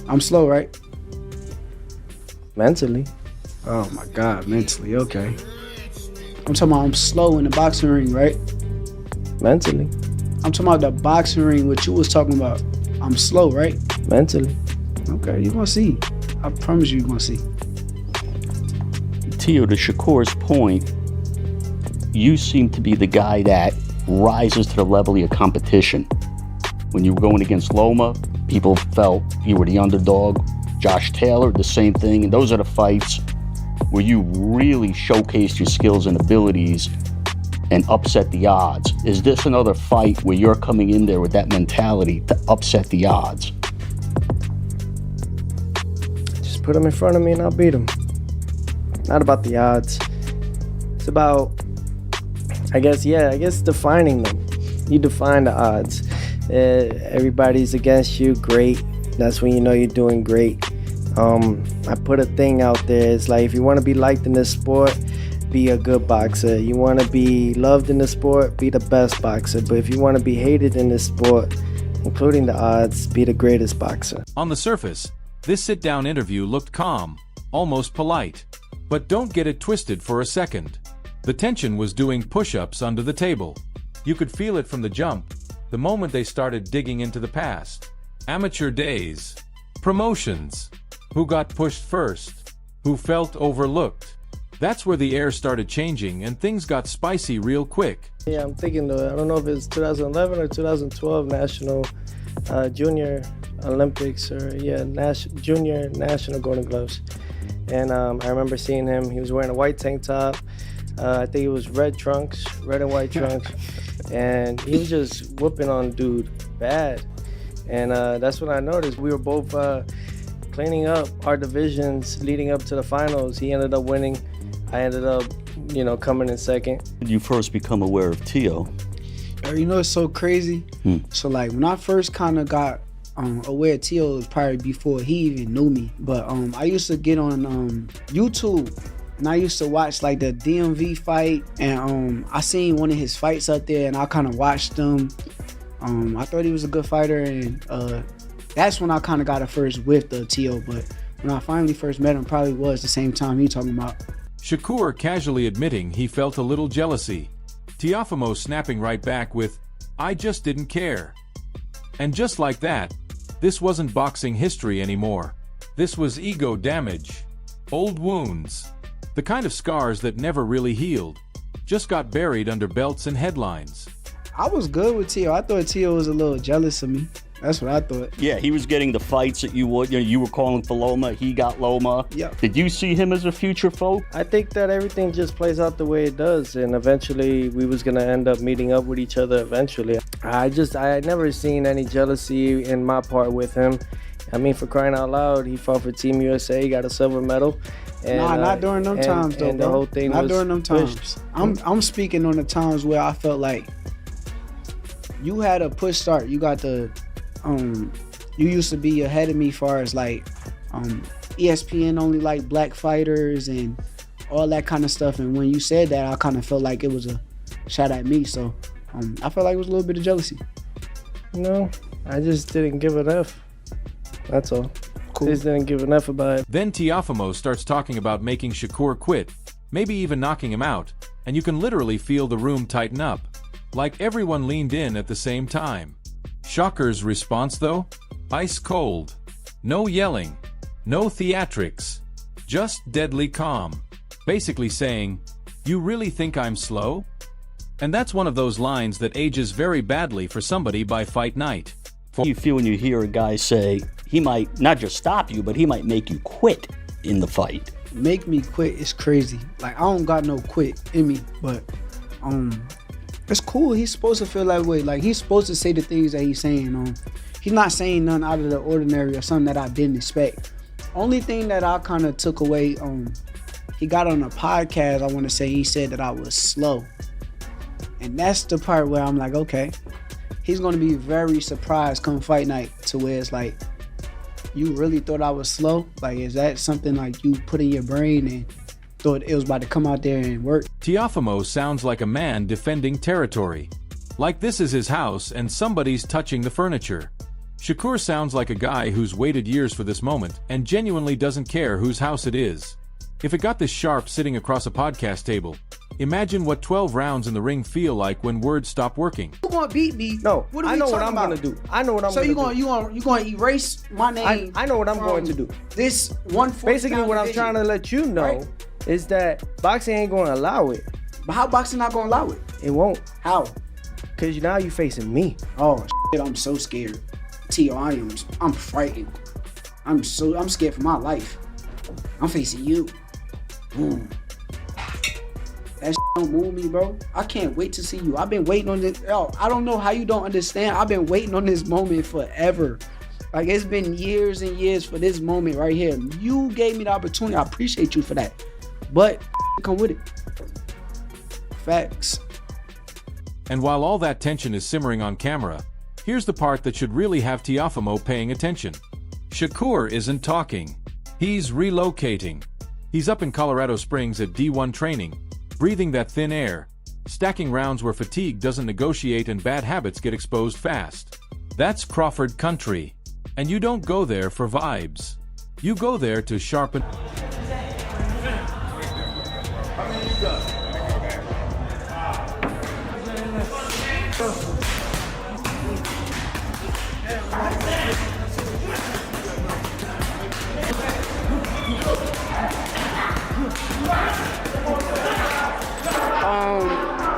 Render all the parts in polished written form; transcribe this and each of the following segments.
I'm slow, right? Mentally. Oh my God, mentally, okay. I'm talking about I'm slow in the boxing ring, right? Mentally. I'm talking about the boxing ring, what you was talking about. I'm slow, right? Mentally. Okay, you're gonna see. I promise you're gonna see. Teo, to Shakur's point, you seem to be the guy that rises to the level of your competition. When you were going against Loma, people felt you were the underdog. Josh Taylor, the same thing. And those are the fights where you really showcased your skills and abilities and upset the odds. Is this another fight where you're coming in there with that mentality to upset the odds? Just put him in front of me and I'll beat him. Not about the odds. It's about, I guess defining them. You define the odds. Everybody's against you, great. That's when you know you're doing great. I put a thing out there. It's like, if you want to be liked in this sport, be a good boxer. You want to be loved in the sport, be the best boxer. But if you want to be hated in this sport, including the odds, be the greatest boxer. On the surface, this sit-down interview looked calm, almost polite. But don't get it twisted for a second. The tension was doing push-ups under the table. You could feel it from the jump, the moment they started digging into the past. Amateur days, promotions, who got pushed first, who felt overlooked. That's where the air started changing and things got spicy real quick. Yeah, I'm thinking, I don't know if it's 2011 or 2012 National Junior Olympics or Junior National Golden Gloves. And I remember seeing him. He was wearing a white tank top. I think it was red and white trunks. And he was just whooping on dude bad. And that's when I noticed we were both cleaning up our divisions leading up to the finals. He ended up winning. I ended up, coming in second. Did you first become aware of Teo? You know, it's so crazy. So like when I first kind of got aware of Teo, was probably before he even knew me. But I used to get on YouTube and I used to watch like the DMV fight, and I seen one of his fights up there and I kind of watched him. I thought he was a good fighter, and that's when I kind of got a first whiff of Teo. But when I finally first met him, probably was the same time he talking about. Shakur casually admitting he felt a little jealousy. Teofimo snapping right back with, "I just didn't care." And just like that, this wasn't boxing history anymore. This was ego damage. Old wounds. The kind of scars that never really healed. Just got buried under belts and headlines. I was good with Teo. I thought Teo was a little jealous of me. That's what I thought. Yeah, he was getting the fights that you would. You were calling for Loma. He got Loma. Yeah. Did you see him as a future foe? I think that everything just plays out the way it does, and eventually we was gonna end up meeting up with each other eventually. I had never seen any jealousy in my part with him. I mean, for crying out loud, he fought for Team USA, he got a silver medal. And, not during them times though, and bro. The whole thing not was during them times. pushed. I'm speaking on the times where I felt like you had a push start. You got the you used to be ahead of me far as like ESPN only like black fighters and all that kind of stuff. And when you said that, I kind of felt like it was a shot at me. So I felt like it was a little bit of jealousy. No, I just didn't give an F. That's all. Cool. Just didn't give an F about it. Then Teofimo starts talking about making Shakur quit, maybe even knocking him out, and you can literally feel the room tighten up. Like everyone leaned in at the same time. Shakur's response though? Ice cold. No yelling. No theatrics. Just deadly calm. Basically saying, "You really think I'm slow?" And that's one of those lines that ages very badly for somebody by fight night. How do you feel when you hear a guy say he might not just stop you, but he might make you quit in the fight? Make me quit is crazy. Like, I don't got no quit in me, but it's cool. He's supposed to feel that way. Like, he's supposed to say the things that he's saying. He's not saying nothing out of the ordinary or something that I didn't expect. Only thing that I kind of took away, he got on a podcast, I want to say, he said that I was slow. And that's the part where I'm like, okay, he's going to be very surprised come fight night, to where it's like, you really thought I was slow? Like, is that something like you put in your brain and thought it was about to come out there and work? Teofimo sounds like a man defending territory. Like this is his house and somebody's touching the furniture. Shakur sounds like a guy who's waited years for this moment and genuinely doesn't care whose house it is. If it got this sharp sitting across a podcast table, imagine what 12 rounds in the ring feel like when words stop working. You gonna beat me? No, what are I we know what talking I'm about? gonna do. I know what I'm So gonna do. you gonna erase my name? I know what I'm going to do. This 140. Basically, what I'm trying to let you know right? is that boxing ain't gonna allow it. But how boxing not gonna allow it? It won't. How? Cause now you facing me. Oh shit! I'm so scared. I'm frightened. I'm scared for my life. I'm facing you. That shit don't move me, bro. I can't wait to see you. I've been waiting on this. Yo, I don't know how you don't understand. I've been waiting on this moment forever. Like, it's been years and years for this moment right here. You gave me the opportunity. I appreciate you for that. But come with it. Facts. And while all that tension is simmering on camera, here's the part that should really have Teofimo paying attention. Shakur isn't talking. He's relocating. He's up in Colorado Springs at D1 training, breathing that thin air, stacking rounds where fatigue doesn't negotiate and bad habits get exposed fast. That's Crawford country. And you don't go there for vibes. You go there to sharpen.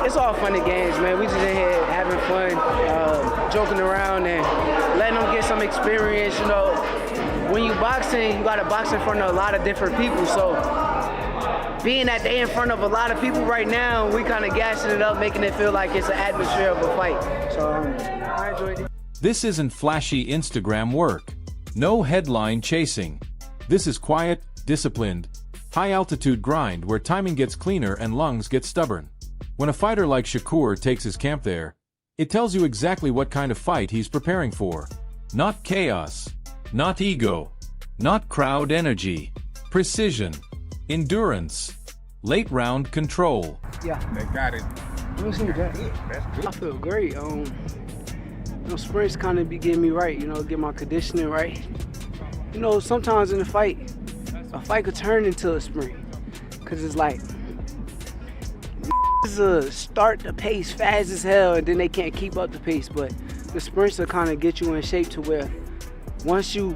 It's all fun and games, man. We just in here having fun, joking around and letting them get some experience. You know, when you boxing, you gotta box in front of a lot of different people. So being that they in front of a lot of people right now, we kind of gassing it up, making it feel like it's an atmosphere of a fight. So I enjoyed it. This isn't flashy Instagram work. No headline chasing. This is quiet, disciplined, high-altitude grind where timing gets cleaner and lungs get stubborn. When a fighter like Shakur takes his camp there, it tells you exactly what kind of fight he's preparing for. Not chaos, not ego, not crowd energy, precision, endurance, late-round control. Yeah. They got it. Let me see that. That's good. I feel great. You know, sprints kind of be getting me right. You know, get my conditioning right. You know, sometimes in a fight could turn into a sprint, cause it's like start the pace fast as hell, and then they can't keep up the pace. But the sprints will kind of get you in shape to where once you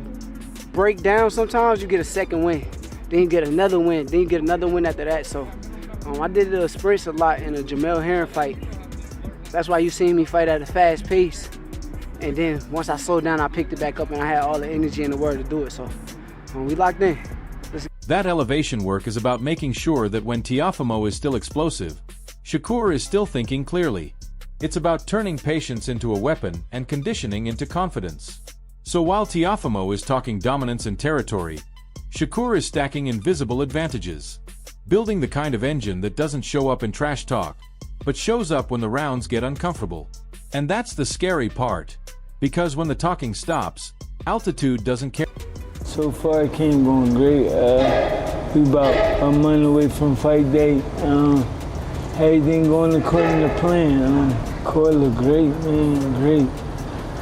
break down, sometimes you get a second win, then you get another win, then you get another win after that. So I did the sprints a lot in a Jamel Herring fight. That's why you seen me fight at a fast pace. And then once I slowed down, I picked it back up, and I had all the energy in the world to do it. So we locked in. That elevation work is about making sure that when Teofimo is still explosive, Shakur is still thinking clearly. It's about turning patience into a weapon and conditioning into confidence. So while Teofimo is talking dominance and territory, Shakur is stacking invisible advantages, building the kind of engine that doesn't show up in trash talk, but shows up when the rounds get uncomfortable. And that's the scary part, because when the talking stops, altitude doesn't care. So far, it came going great. We about a month away from fight day. Everything going according to plan. Court look great, man, great.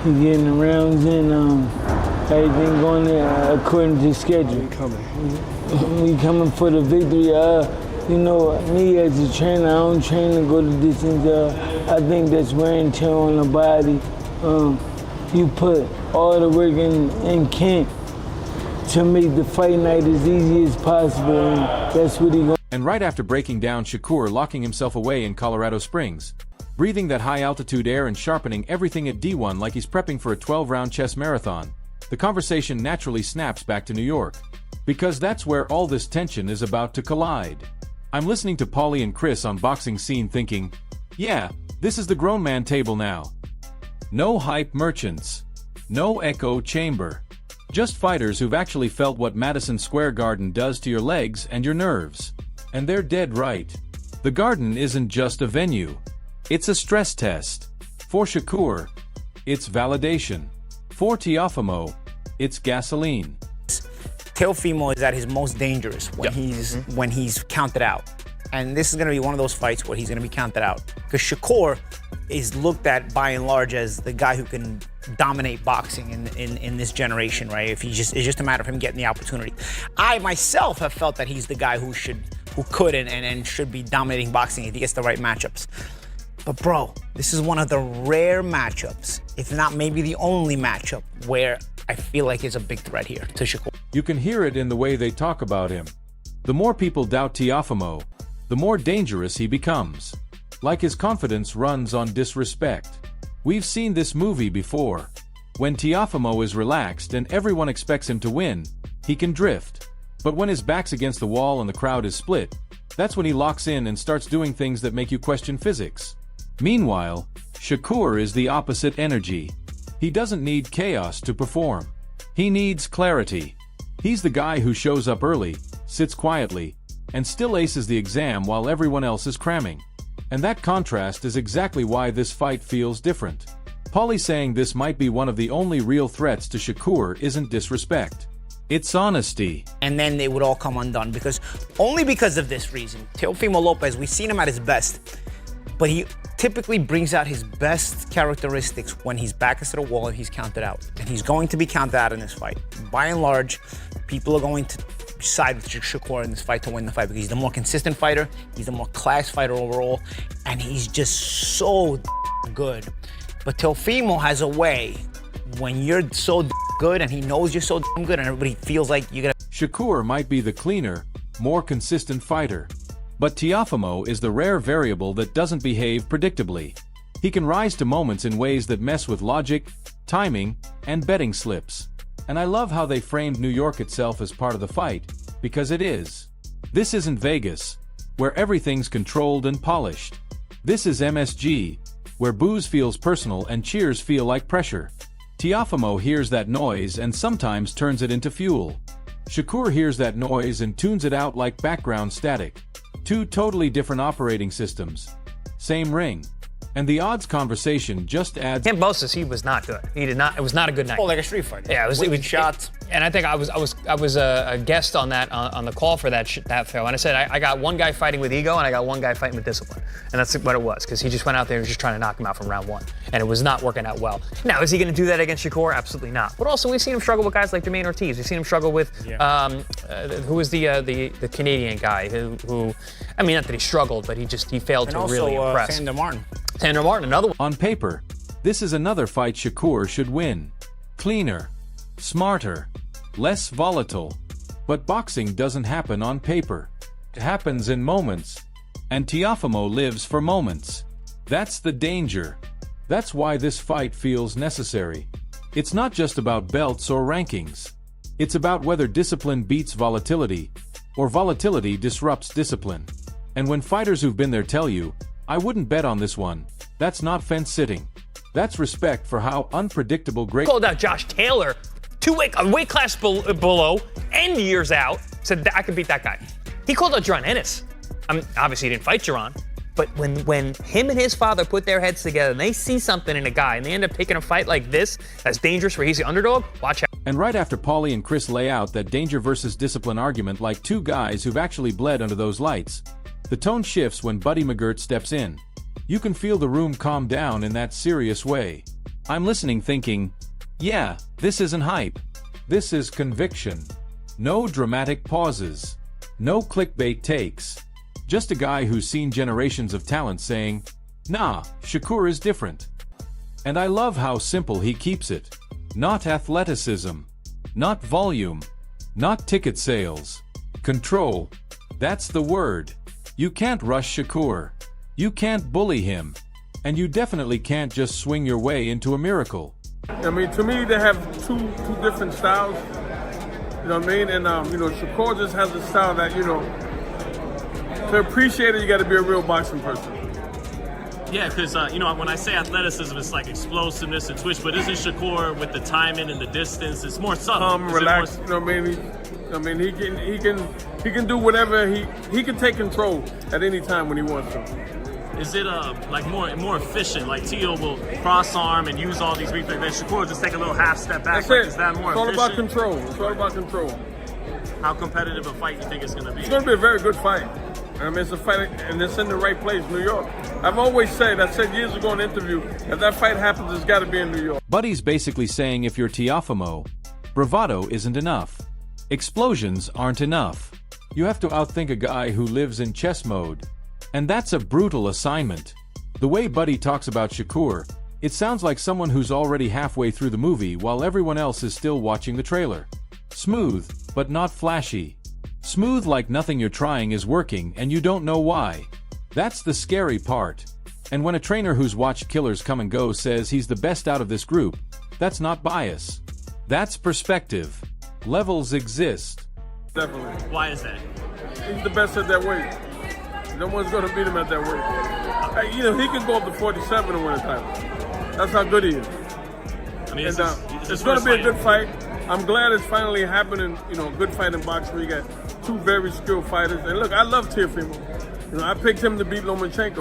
He getting the rounds in. Everything going according to schedule. We coming for the victory. You know, me as a trainer, I don't train to go the distance. I think that's wear and tear on the body. You put all the work in camp to make the fight night as easy as possible, and that's what he going. And right after breaking down Shakur locking himself away in Colorado Springs, breathing that high-altitude air and sharpening everything at D1 like he's prepping for a 12-round chess marathon, the conversation naturally snaps back to New York. Because that's where all this tension is about to collide. I'm listening to Paulie and Chris on Boxing Scene thinking, yeah, this is the grown man table now. No hype merchants. No echo chamber. Just fighters who've actually felt what Madison Square Garden does to your legs and your nerves. And they're dead right. The Garden isn't just a venue. It's a stress test. For Shakur, it's validation. For Teofimo, it's gasoline. Teofimo is at his most dangerous when he's counted out. And this is going to be one of those fights where he's going to be counted out. Because Shakur is looked at by and large as the guy who can dominate boxing in this generation, right? It's just a matter of him getting the opportunity. I myself have felt that he's the guy who could and should be dominating boxing if he gets the right matchups. But bro, this is one of the rare matchups, if not maybe the only matchup, where I feel like is a big threat here to Shakur. You can hear it in the way they talk about him. The more people doubt Teofimo, the more dangerous he becomes. Like his confidence runs on disrespect. We've seen this movie before. When Teofimo is relaxed and everyone expects him to win, he can drift. But when his back's against the wall and the crowd is split, that's when he locks in and starts doing things that make you question physics. Meanwhile, Shakur is the opposite energy. He doesn't need chaos to perform. He needs clarity. He's the guy who shows up early, sits quietly, and still aces the exam while everyone else is cramming. And that contrast is exactly why this fight feels different. Paulie saying this might be one of the only real threats to Shakur isn't disrespect. It's honesty. And then they would all come undone only because of this reason. Teofimo Lopez, we've seen him at his best, but he typically brings out his best characteristics when he's back against the wall and he's counted out. And he's going to be counted out in this fight. By and large, people are going to side with Shakur in this fight to win the fight because he's the more consistent fighter, he's the more class fighter overall, and he's just so good. But Teofimo has a way, when you're so good and he knows you're so good and everybody feels like you're gonna... Shakur might be the cleaner, more consistent fighter. But Teofimo is the rare variable that doesn't behave predictably. He can rise to moments in ways that mess with logic, timing, and betting slips. And I love how they framed New York itself as part of the fight, because it is. This isn't Vegas, where everything's controlled and polished. This is MSG, where booze feels personal and cheers feel like pressure. Teofimo hears that noise and sometimes turns it into fuel. Shakur hears that noise and tunes it out like background static. Two totally different operating systems. Same ring. And the odds conversation just adds... Can't boast us, he was not good. He did not, it was not a good night. Oh, like a street fight. Yeah, it was shots. And I think I was a guest on that, on the call for that show. And I said, I got one guy fighting with ego and I got one guy fighting with discipline. And that's what it was, because he just went out there and was just trying to knock him out from round one. And it was not working out well. Now, is he going to do that against Shakur? Absolutely not. But also, we've seen him struggle with guys like Jermaine Ortiz. We've seen him struggle with, who was the Canadian guy who, I mean, not that he struggled, but he failed to really impress. Sandor Martin. Sandor Martin, another one. On paper, this is another fight Shakur should win. Cleaner, smarter, less volatile. But boxing doesn't happen on paper. It happens in moments. And Teofimo lives for moments. That's the danger. That's why this fight feels necessary. It's not just about belts or rankings. It's about whether discipline beats volatility, or volatility disrupts discipline. And when fighters who've been there tell you, I wouldn't bet on this one, that's not fence sitting. That's respect for how unpredictable great... Called out Josh Taylor, a weight class below, and years out, said I could beat that guy. He called out Jaron Ennis. I mean, obviously he didn't fight Jaron, but when him and his father put their heads together and they see something in a guy and they end up taking a fight like this, that's dangerous where he's the underdog, watch out. And right after Paulie and Chris lay out that danger versus discipline argument like two guys who've actually bled under those lights, the tone shifts when Buddy McGirt steps in. You can feel the room calm down in that serious way. I'm listening thinking, yeah, this isn't hype. This is conviction. No dramatic pauses. No clickbait takes. Just a guy who's seen generations of talent saying, nah, Shakur is different. And I love how simple he keeps it. Not athleticism. Not volume. Not ticket sales. Control. That's the word. You can't rush Shakur. You can't bully him. And you definitely can't just swing your way into a miracle. I mean, to me, they have two different styles. You know what I mean? And, Shakur just has a style that, to appreciate it, you got to be a real boxing person. Yeah, because, when I say athleticism, it's like explosiveness and twitch, but isn't Shakur with the timing and the distance, it's more subtle. Relaxed, you know what I mean? He can do whatever, he can take control at any time when he wants to. Is it more efficient? Like Teo will cross arm and use all these reflexes. Then Shakur will just take a little half step back. That's it. Is that more efficient? It's all about control. How competitive a fight do you think it's going to be? It's going to be a very good fight. I mean, it's a fight, and it's in the right place, New York. I've always said, I said years ago in an interview, if that fight happens, it's got to be in New York. Buddy's basically saying if you're Teofimo, bravado isn't enough. Explosions aren't enough. You have to outthink a guy who lives in chess mode. And that's a brutal assignment. The way Buddy talks about Shakur, it sounds like someone who's already halfway through the movie while everyone else is still watching the trailer. Smooth, but not flashy. Smooth like nothing you're trying is working and you don't know why. That's the scary part. And when a trainer who's watched killers come and go says he's the best out of this group, that's not bias. That's perspective. Levels exist. Definitely. Why is that? He's the best at that weight. No one's going to beat him at that weight. You know, he can go up to 47 and win a title. That's how good he is. I mean, And, it's going to be a good fight. I'm glad it's finally happening, you know, a good fight in boxing where you got two very skilled fighters. And look, I love Teofimo. You know, I picked him to beat Lomachenko.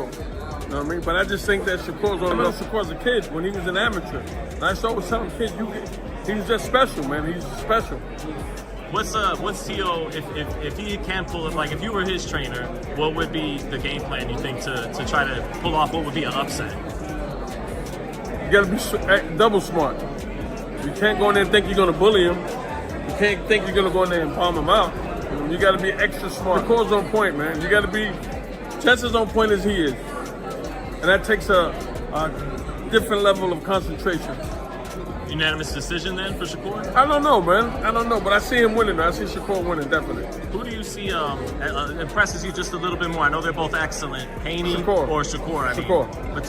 You know what I mean? But I just think that Shakur's on another. Shakur's a kid when he was an amateur. And I always tell him, kid, he's just special, man. He's special. What's Teo, if he can pull it, like if you were his trainer, what would be the game plan, you think, to try to pull off what would be an upset? You got to be double smart. You can't go in there and think you're going to bully him. You can't think you're going to go in there and palm him out. You got to be extra smart. The call's on point, man. You got to be just as on point as he is. And that takes a different level of concentration. Unanimous decision then for Shakur? I don't know, man. I don't know, but I see him winning. I see Shakur winning, definitely. Who do you see impresses you just a little bit more? I know they're both excellent. Haney Shakur. or Shakur? I mean. Shakur. But